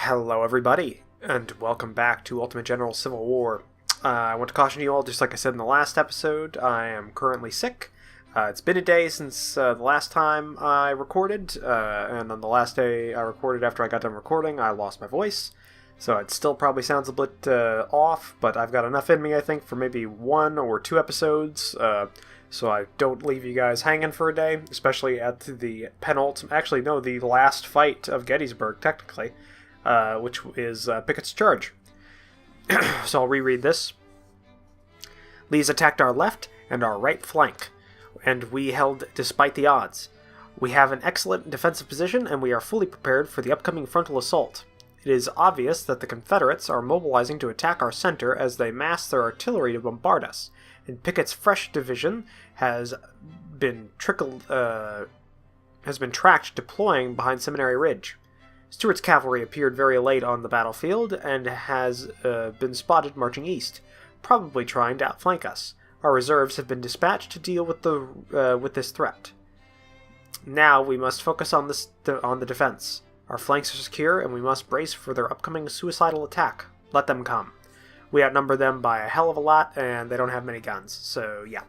Hello everybody, and welcome back to Ultimate General Civil War. I want to caution you all, just like I said in the last episode, I am currently sick. It's been a day since the last time I recorded, and on the last day I recorded after I got done recording, I lost my voice. So it still probably sounds a bit off, but I've got enough in me, I think, for maybe 1 or 2 episodes, so I don't leave you guys hanging for a day, especially at the the last fight of Gettysburg, technically. Which is Pickett's charge. So I'll reread this. Lee's attacked our left and our right flank, and we held despite the odds. We have an excellent defensive position, and we are fully prepared for the upcoming frontal assault. It is obvious that the Confederates are mobilizing to attack our center as they mass their artillery to bombard us, and Pickett's fresh division has been tracked deploying behind Seminary Ridge. Stuart's cavalry appeared very late on the battlefield and has been spotted marching east, probably trying to outflank us. Our reserves have been dispatched to deal with this threat. Now we must focus on the defense. Our flanks are secure, and we must brace for their upcoming suicidal attack. Let them come. We outnumber them by a hell of a lot, and they don't have many guns. So yeah,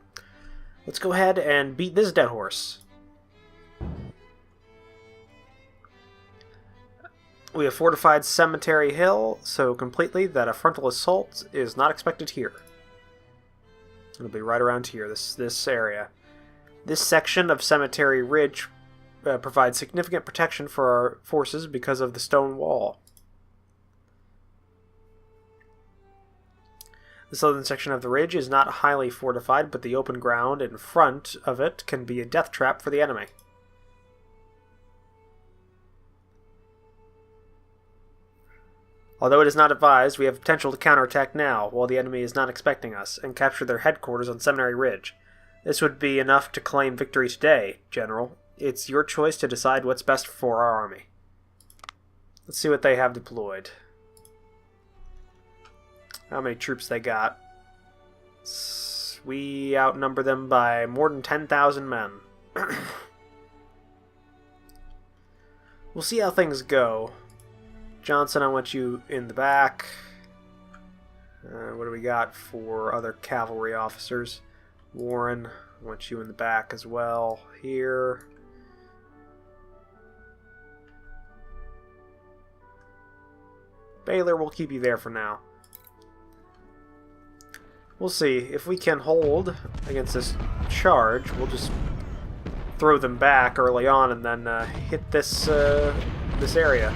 let's go ahead and beat this dead horse. We have fortified Cemetery Hill so completely that a frontal assault is not expected here. It'll be right around here, this area. This section of Cemetery Ridge provides significant protection for our forces because of the stone wall. The southern section of the ridge is not highly fortified, but the open ground in front of it can be a death trap for the enemy. Although it is not advised, we have potential to counterattack now, while the enemy is not expecting us, and capture their headquarters on Seminary Ridge. This would be enough to claim victory today, General. It's your choice to decide what's best for our army. Let's see what they have deployed. How many troops they got. We outnumber them by more than 10,000 men. We'll see how things go. Johnson, I want you in the back. What do we got for other cavalry officers? Warren, I want you in the back as well. Here. Baylor, we'll keep you there for now. We'll see. If we can hold against this charge, we'll just throw them back early on and then hit this area.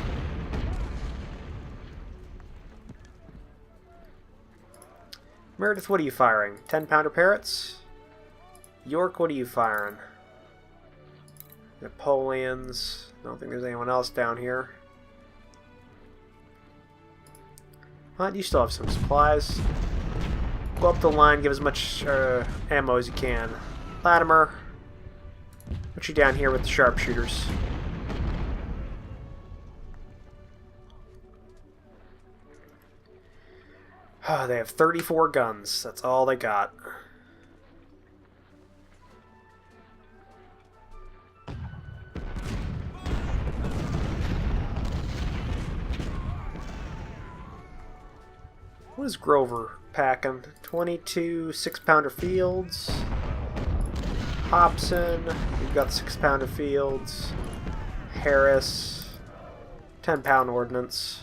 Meredith, what are you firing? 10-pounder parrots? York, what are you firing? Napoleons. I don't think there's anyone else down here. But you still have some supplies. Go up the line, give as much ammo as you can. Latimer, put you down here with the sharpshooters. They have 34 guns. That's all they got. What is Grover packing? 22 6-pounder fields. Hobson, we've got 6-pounder fields. Harris, 10-pound ordnance.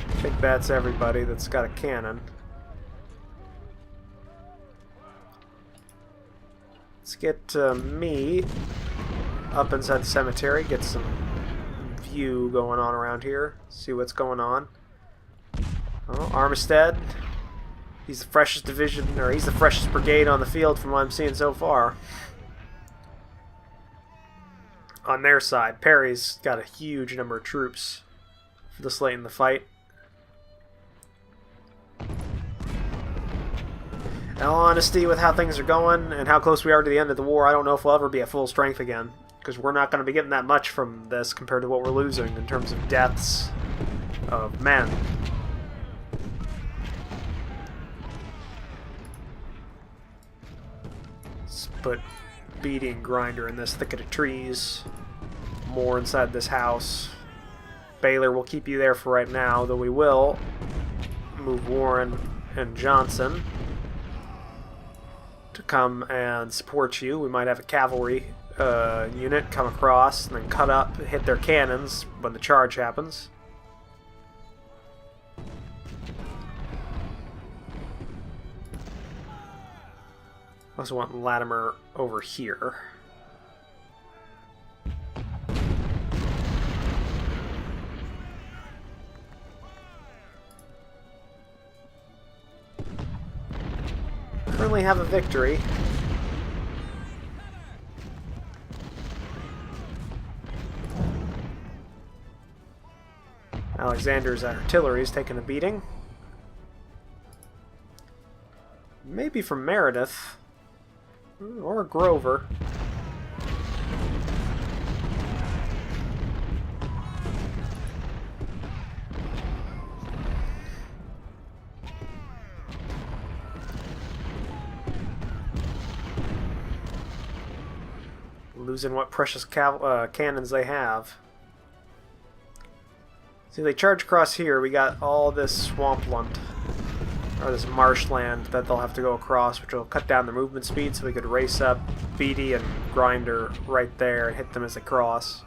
I think that's everybody that's got a cannon. Let's get me up inside the cemetery, get some view going on around here, see what's going on. Oh, Armistead. He's the freshest division, or he's the freshest brigade on the field from what I'm seeing so far. On their side, Perry's got a huge number of troops for this late in the fight. In all honesty, with how things are going and how close we are to the end of the war, I don't know if we'll ever be at full strength again, because we're not going to be getting that much from this compared to what we're losing in terms of deaths of men. Let's put Beating Grinder in this thicket of trees. More inside this house. Baylor will keep you there for right now, though we will move Warren and Johnson to come and support you. We might have a cavalry unit come across and then cut up, hit their cannons when the charge happens. I also want Latimer over here. Currently have a victory. Alexander's artillery is taking a beating. Maybe from Meredith. Or Grover. Losing what precious cannons they have. See, they charge across here. We got all this swampland, or this marshland that they'll have to go across, which will cut down their movement speed, so we could race up Beatty and Grinder right there and hit them as they cross.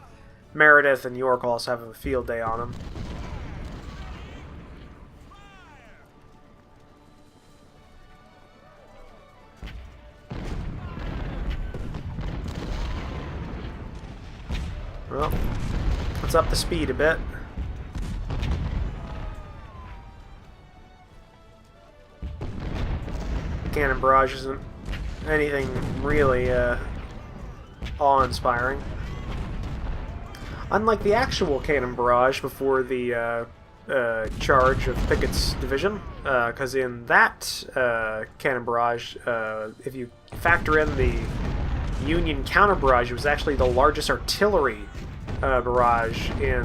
Meredith and York also have a field day on them. Well, let's up the speed a bit. Cannon barrage isn't anything really awe-inspiring. Unlike the actual cannon barrage before the charge of Pickett's division, because in that cannon barrage, if you factor in the Union counter barrage, it was actually the largest artillery barrage in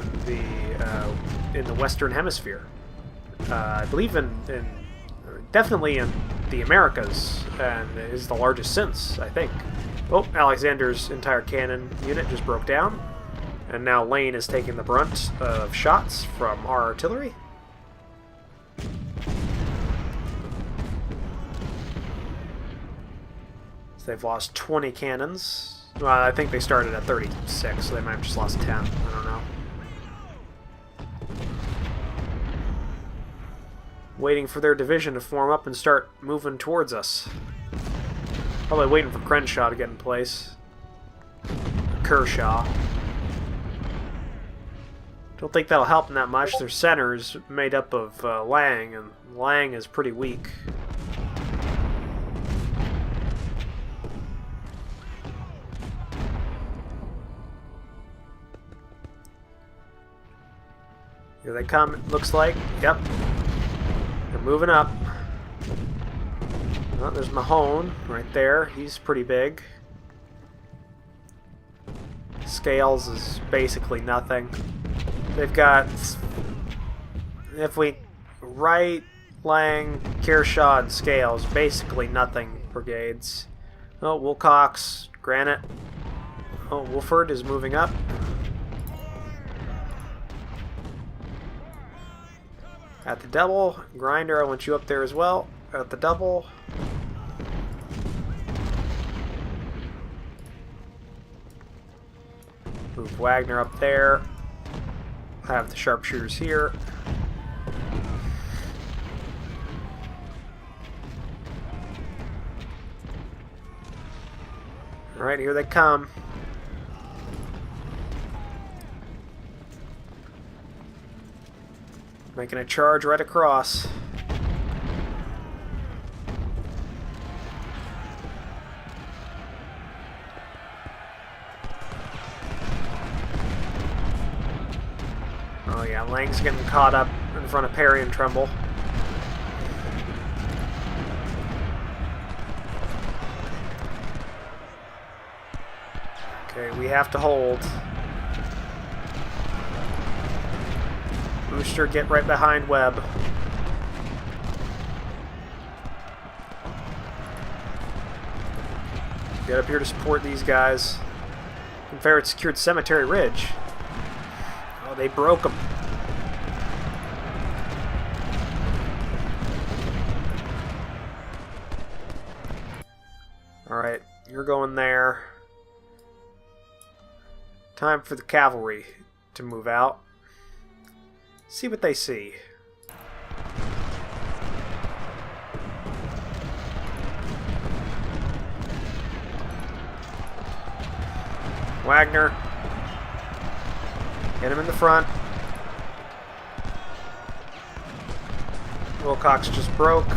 the Western Hemisphere. I believe in definitely in the Americas, and is the largest since, I think. Oh, Alexander's entire cannon unit just broke down, and now Lane is taking the brunt of shots from our artillery. So they've lost 20 cannons. Well, I think they started at 36, so they might have just lost 10. I don't know. Waiting for their division to form up and start moving towards us. Probably waiting for Crenshaw to get in place. Kershaw. Don't think that'll help them that much. Their center is made up of Lang, and Lang is pretty weak. Here they come, it looks like. Yep. They're moving up. Oh, there's Mahone right there. He's pretty big. Scales is basically nothing. They've got... If we... Wright, Lang, Kershaw, and Scales, basically nothing brigades. Oh, Wilcox, Granite. Oh, Wolford is moving up. At the double. Grinder, I want you up there as well. At the double. Move Wagner up there. Have the sharpshooters here. Alright, here they come. Making a charge right across. Oh yeah, Lang's getting caught up in front of Perry and Trumbull. Okay, we have to hold. Booster, get right behind Webb. Get up here to support these guys. Confederate secured Cemetery Ridge. Oh, they broke them. You're going there. Time for the cavalry to move out. See what they see. Wagner. Get him in the front. Wilcox just broke.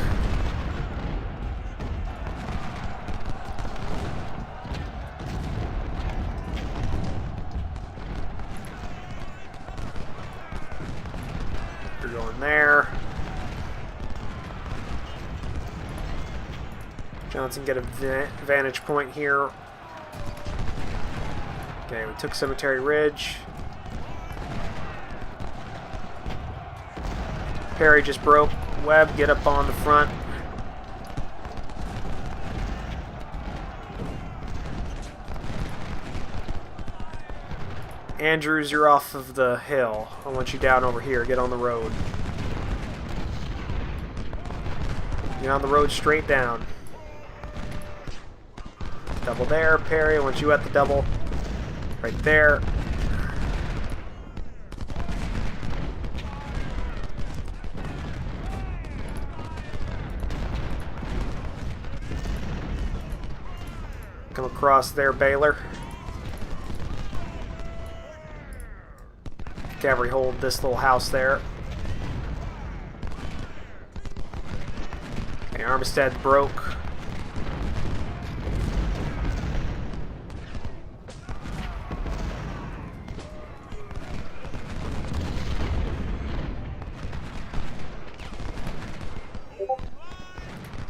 You're going there. Johnson get a vantage point here. Okay, we took Cemetery Ridge. Perry just broke. Webb, get up on the front. Andrews, you're off of the hill. I want you down over here. Get on the road. Get on the road straight down. Double there. Perry, I want you at the double. Right there. Come across there, Baylor. Cavalry hold this little house there. Okay, Armistead broke.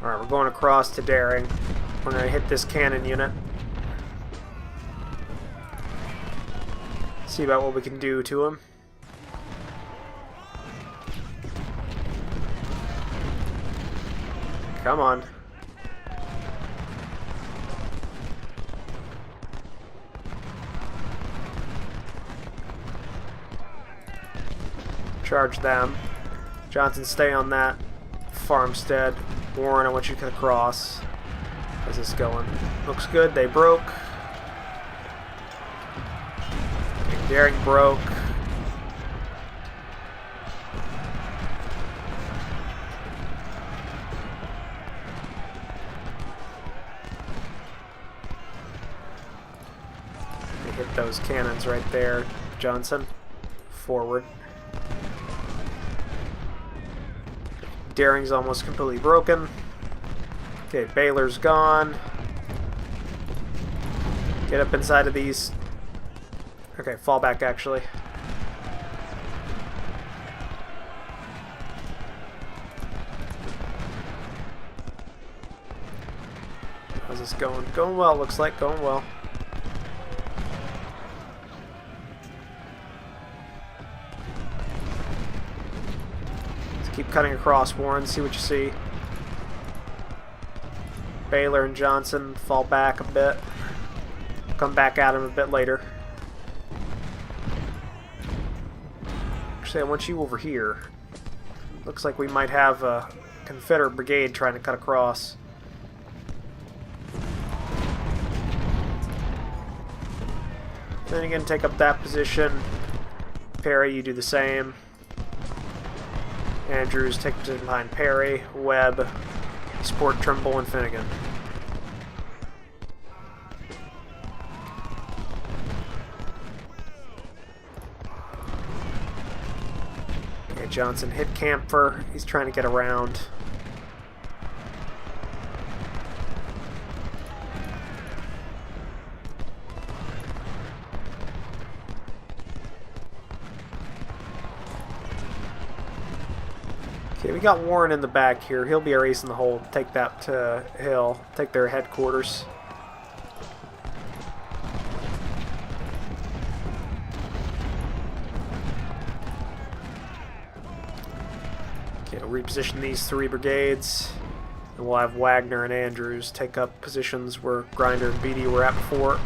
Alright, we're going across to Daring. We're going to hit this cannon unit. See about what we can do to him. Come on. Charge them. Johnson, stay on that farmstead. Warren, I want you to cut across. How's this going? Looks good. They broke. Daring broke. They hit those cannons right there. Johnson, forward. Daring's almost completely broken. Okay, Baylor's gone. Get up inside of these. Okay, fall back actually. How's this going? Going well, looks like. Going well. Let's keep cutting across, Warren. See what you see. Baylor and Johnson fall back a bit. Come back at him a bit later. Actually, I want you over here. Looks like we might have a Confederate brigade trying to cut across. Then again, take up that position. Perry, you do the same. Andrews, take position behind Perry. Webb, support Trimble and Finnegan. Okay, Johnson hit Camphor. He's trying to get around. Okay, we got Warren in the back here. He'll be our ace in the hole. Take that hill. Take their headquarters. Okay, we'll reposition these three brigades. And we'll have Wagner and Andrews take up positions where Grinder and Beatty were at before.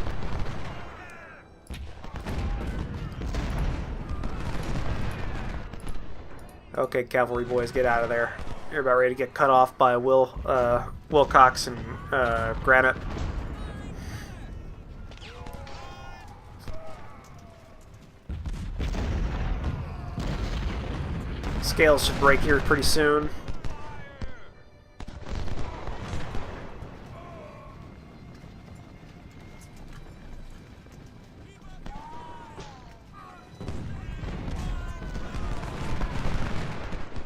Okay, cavalry boys, get out of there. You're about ready to get cut off by Wilcox and Granite. Scales should break here pretty soon.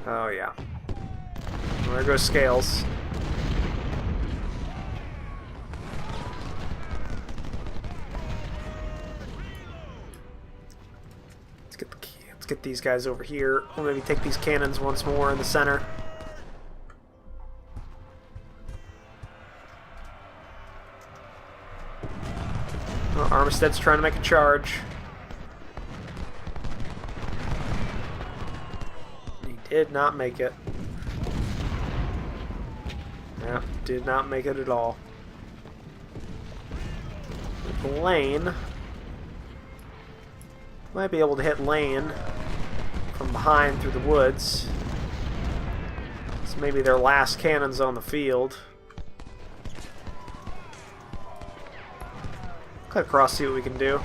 Oh yeah. Well, there goes Scales. Let's get these guys over here. We'll maybe take these cannons once more in the center. Well, Armistead's trying to make a charge. He did not make it. Yeah, did not make it at all. Lane. Might be able to hit Lane from behind through the woods. It's maybe their last cannons on the field. Cut across, see what we can do.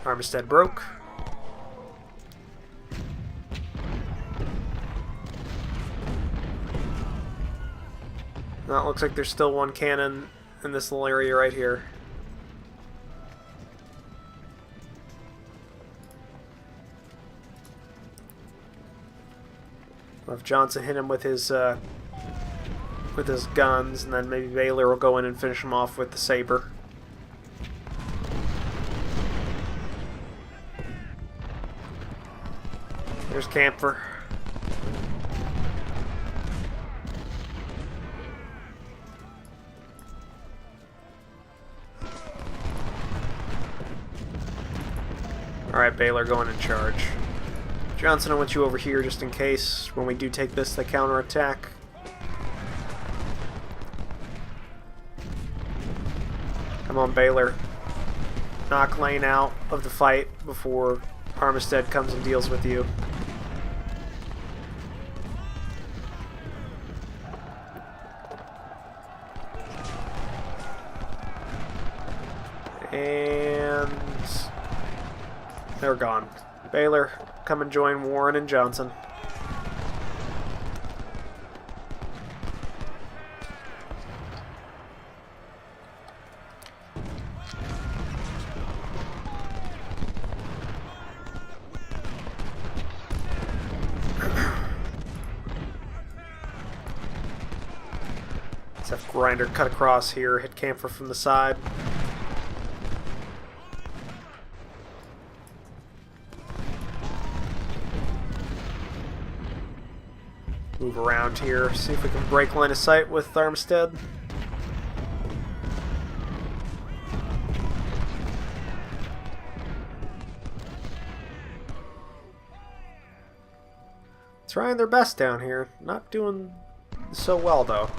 Armistead broke. Now it looks like there's still one cannon in this little area right here. We'll have Johnson hit him with his guns, and then maybe Baylor will go in and finish him off with the saber. There's Camphor. Alright, Baylor going in charge. Johnson, I want you over here just in case when we do take this, they counterattack. Come on, Baylor. Knock Lane out of the fight before Armistead comes and deals with you. And they're gone. Baylor, come and join Warren and Johnson. Let's have Grinder cut across here, hit Camphor from the side. Move around here, see if we can break line of sight with Armistead. Trying their best down here. Not doing so well, though.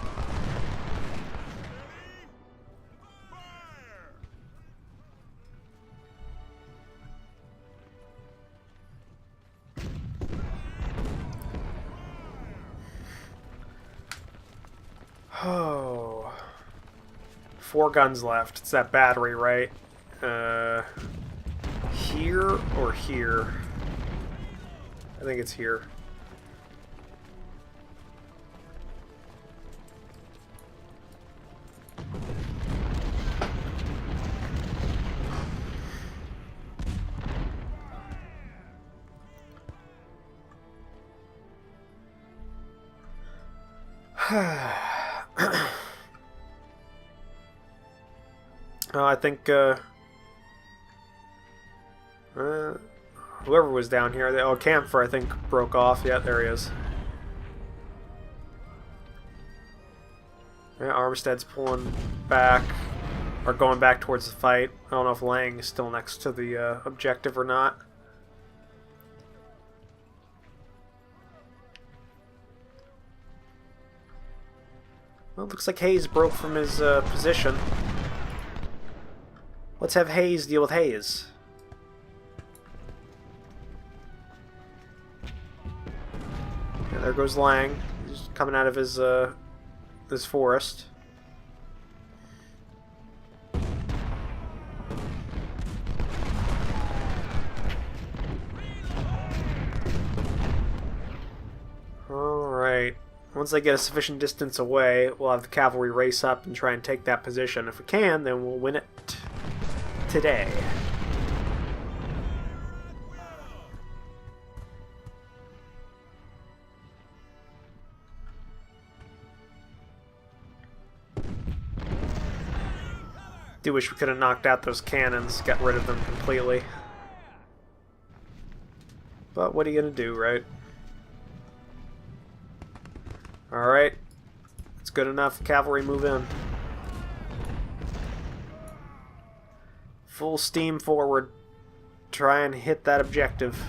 Oh, 4 guns left. It's that battery, right? Here or here? I think it's here. I think whoever was down here, oh, Camphor, I think, broke off. Yeah, there he is. Yeah, Armistead's pulling back, or going back towards the fight. I don't know if Lang is still next to the objective or not. Well, it looks like Hayes broke from his position. Let's have Hayes deal with Hayes. Yeah, there goes Lang. He's coming out of his this forest. Once they get a sufficient distance away, we'll have the cavalry race up and try and take that position. If we can, then we'll win it today. Do wish we could have knocked out those cannons, got rid of them completely. But what are you gonna do, right? Alright. It's good enough. Cavalry, move in. Full steam forward. Try and hit that objective.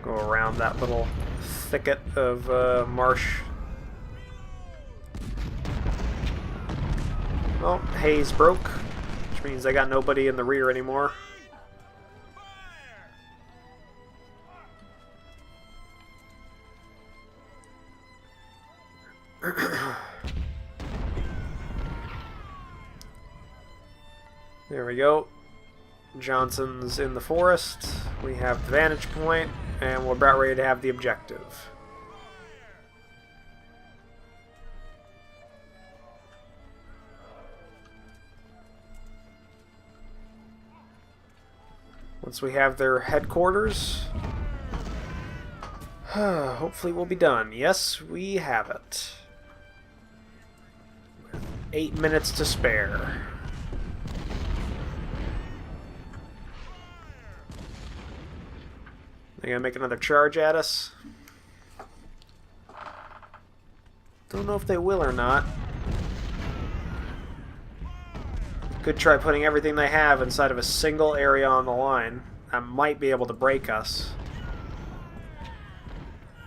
Go around that little thicket of marsh. Well, haze broke, which means I got nobody in the rear anymore. There we go. Johnson's in the forest. We have the vantage point, and we're about ready to have the objective. Once we have their headquarters, hopefully we'll be done. Yes, we have it. 8 minutes to spare. They're gonna make another charge at us. Don't know if they will or not. Could try putting everything they have inside of a single area on the line. That might be able to break us.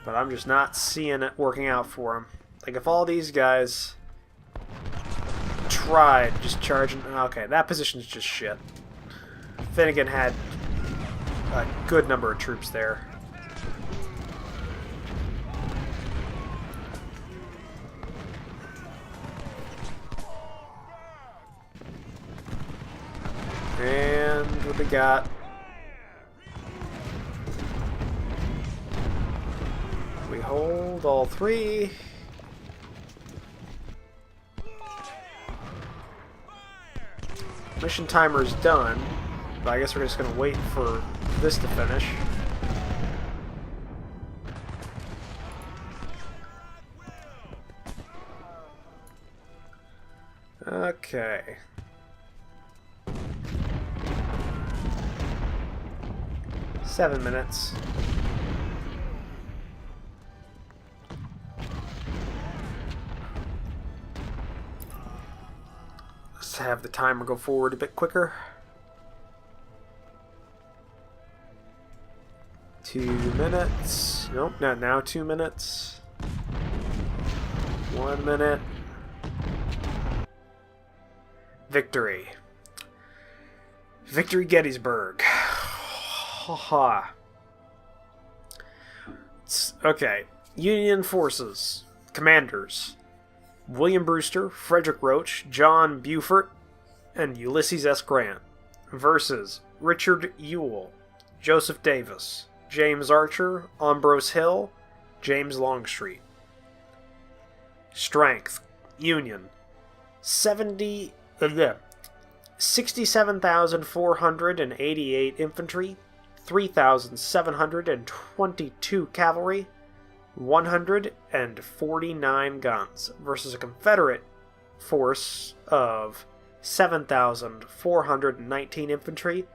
But I'm just not seeing it working out for them. Like, if all these guys tried just charging... Okay, that position's just shit. Finnegan had a good number of troops there. And what we got? We hold all three. Mission timer's done, but I guess we're just gonna wait for this to finish. Okay. Seven minutes. Let's have the timer go forward a bit quicker. 2 minutes. Nope, not now. 2 minutes. 1 minute. Victory. Victory Gettysburg. Haha. Okay. Union forces. Commanders. William Brewster, Frederick Roach, John Buford, and Ulysses S. Grant. Versus Richard Ewell, Joseph Davis, James Archer, Ambrose Hill, James Longstreet. Strength. Union. 67,488 infantry, 3,722 cavalry, 149 guns, versus a Confederate force of 7,419 infantry,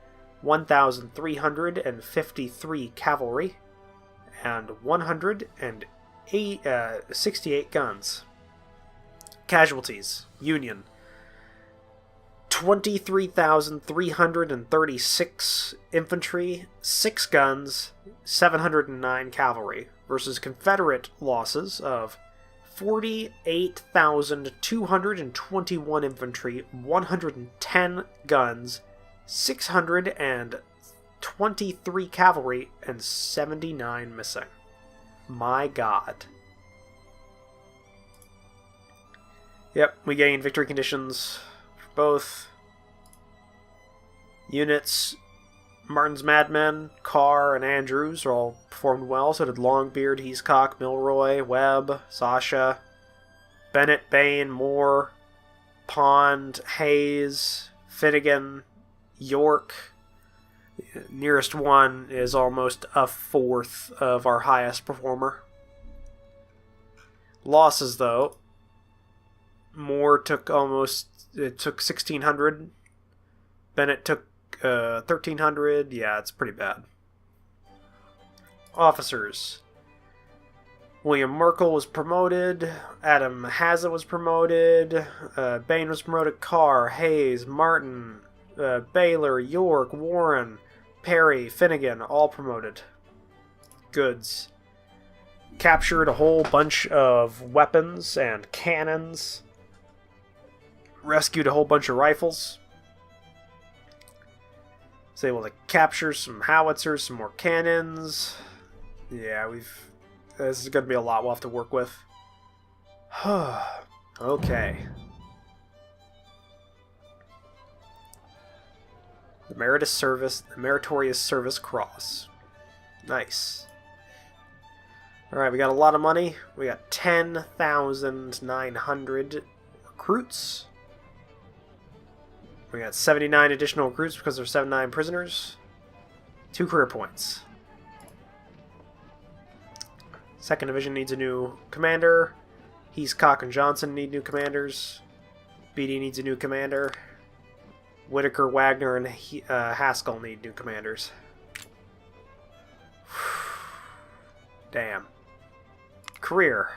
1,353 cavalry, and 168 guns. Casualties. Union. 23,336 infantry, 6 guns, 709 cavalry, versus Confederate losses of 48,221 infantry, 110 guns, 623 cavalry, and 79 missing. My God. Yep, we gain victory conditions for both units. Martin's Madmen, Carr, and Andrews all performed well. So did Longbeard, Heathcock, Milroy, Webb, Sasha, Bennett, Bain, Moore, Pond, Hayes, Finnegan, York. The nearest one is almost a fourth of our highest performer. Losses, though. Moore took 1,600. Bennett took 1,300. Yeah, it's pretty bad. Officers. William Merkel was promoted. Adam Hazza was promoted. Bain was promoted. Carr, Hayes, Martin, Baylor, York, Warren, Perry, Finnegan, all promoted. Goods. Captured a whole bunch of weapons and cannons. Rescued a whole bunch of rifles. Was able to capture some howitzers, some more cannons. Yeah, this is going to be a lot we'll have to work with. Okay. The Meritorious Service Cross. Nice. Alright, we got a lot of money. We got 10,900 recruits. We got 79 additional recruits because there's 79 prisoners. 2 career points. 2nd Division needs a new commander. Heathcock and Johnson need new commanders. BD needs a new commander. Whitaker, Wagner, and Haskell need new commanders. Damn. Career.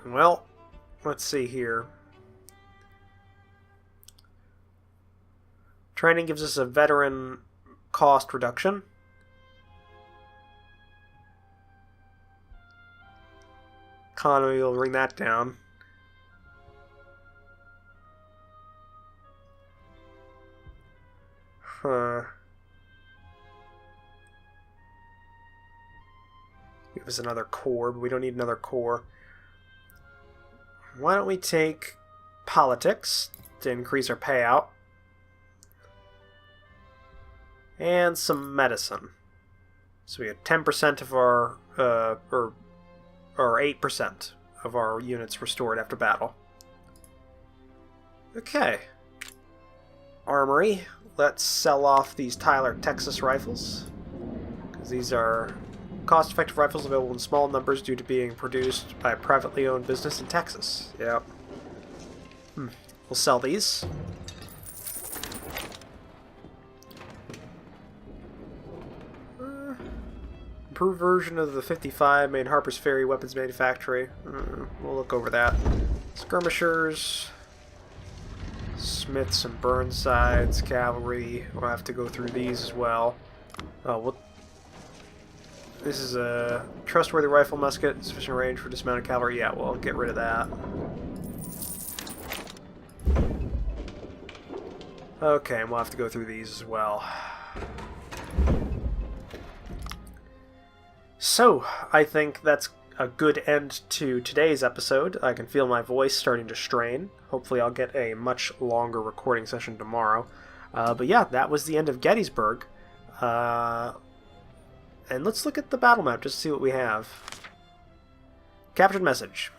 Well, let's see here. Training gives us a veteran cost reduction. Economy will bring that down. Give us another core, but we don't need another core. Why don't we take politics to increase our payout? And some medicine. So we have 10% of our, or 8% of our units restored after battle. Okay. Armory. Let's sell off these Tyler Texas rifles, because these are cost-effective rifles available in small numbers due to being produced by a privately owned business in Texas. Yep. We'll sell these. Improved version of the 55 made Harper's Ferry weapons manufactory. We'll look over that. Skirmishers. Smiths and Burnsides, cavalry. We'll have to go through these as well. This is a trustworthy rifle musket, sufficient range for dismounted cavalry. Yeah, we'll get rid of that. Okay, and we'll have to go through these as well. So, I think that's a good end to today's episode. I can feel my voice starting to strain. Hopefully I'll get a much longer recording session tomorrow. But yeah, that was the end of Gettysburg. And let's look at the battle map just to see what we have. Captured message.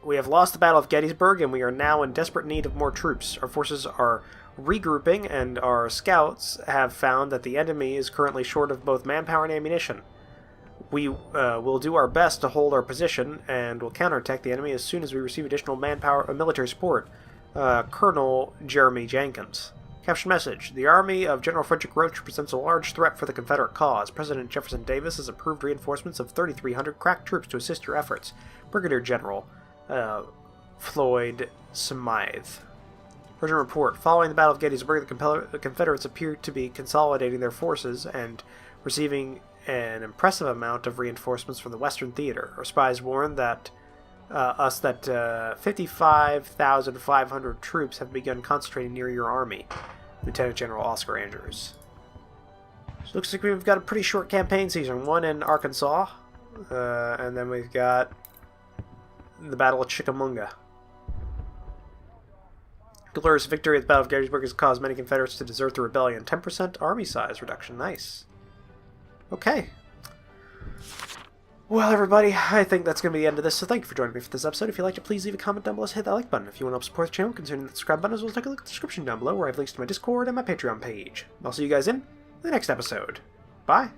We have lost the Battle of Gettysburg and we are now in desperate need of more troops. Our forces are regrouping and our scouts have found that the enemy is currently short of both manpower and ammunition. We will do our best to hold our position and will counterattack the enemy as soon as we receive additional manpower and military support. Colonel Jeremy Jenkins. Caption message. The army of General Frederick Roach represents a large threat for the Confederate cause. President Jefferson Davis has approved reinforcements of 3,300 crack troops to assist your efforts. Brigadier General Floyd Smythe. Urgent report. Following the Battle of Gettysburg, the Confederates appear to be consolidating their forces and receiving an impressive amount of reinforcements from the Western Theater. Our spies warn that 55,500 troops have begun concentrating near your army. Lieutenant General Oscar Andrews. So looks like we've got a pretty short campaign season. One in Arkansas, and then we've got the Battle of Chickamauga. glorious victory at the Battle of Gettysburg has caused many Confederates to desert the rebellion. 10% army size reduction. Nice. Okay. Well, everybody, I think that's going to be the end of this, so thank you for joining me for this episode. If you liked it, please leave a comment down below, hit that like button. If you want to help support the channel, consider the subscribe button, as well as take a look at the description down below, where I have links to my Discord and my Patreon page. I'll see you guys in the next episode. Bye!